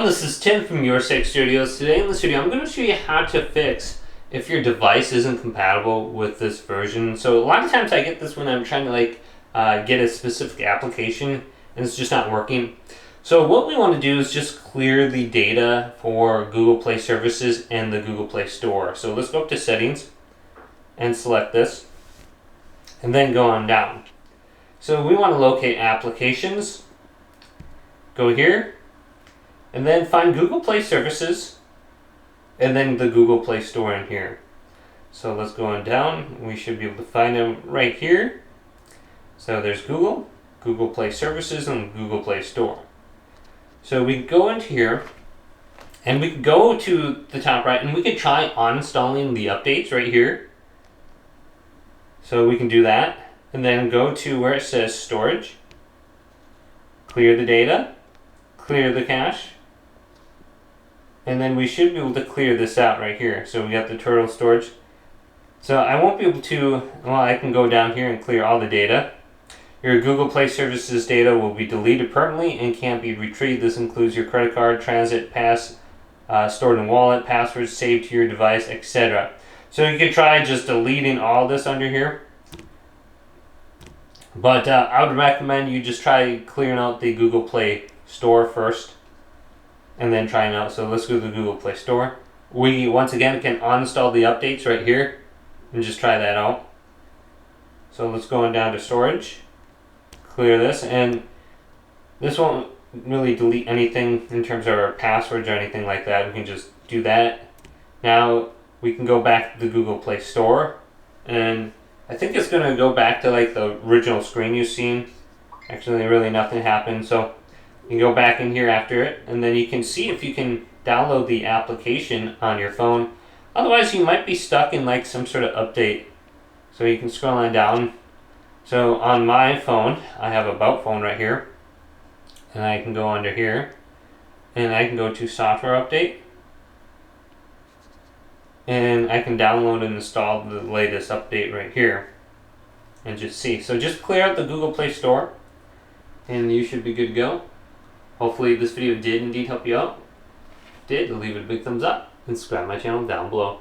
This is Tim from Your Six Studios. Today in this video I'm going to show you how to fix if your device isn't compatible with this version. So a lot of times I get this when I'm trying to get a specific application and it's just not working. So what we want to do is just clear the data for Google Play Services and the Google Play Store. So let's go up to Settings and select this and then go on down. So we want to locate Applications, go here, and then find Google Play Services and then the Google Play Store in here. So let's go on down. We should be able to find them right here. So there's Google, Google Play Services, and Google Play Store. So we can go into here and we can go to the top right and we can try uninstalling the updates right here. So we can do that and then go to where it says Storage, clear the data, clear the cache, and then we should be able to clear this out right here. So we got the total storage. So I won't be able to, well, I can go down here and clear all the data. Your Google Play Services data will be deleted permanently and can't be retrieved. This includes your credit card, transit pass, stored in wallet, passwords saved to your device, etc. So you can try just deleting all this under here. But I would recommend you just try clearing out the Google Play Store first and then trying out. So let's go to the Google Play Store. We once again can uninstall the updates right here and just try that out. So let's go on down to storage, clear this, and this won't really delete anything in terms of our passwords or anything like that. We can just do that. Now we can go back to the Google Play Store, and I think it's going to go back to like the original screen you've seen. Actually really nothing happened, so you can go back in here after it, and then you can see if you can download the application on your phone. Otherwise, you might be stuck in like some sort of update. So you can scroll on down. So on my phone, I have About Phone right here, and I can go under here, and I can go to Software Update, and I can download and install the latest update right here, and just see. So just clear out the Google Play Store, and you should be good to go. Hopefully this video did indeed help you out. If it did, leave it a big thumbs up and subscribe to my channel down below.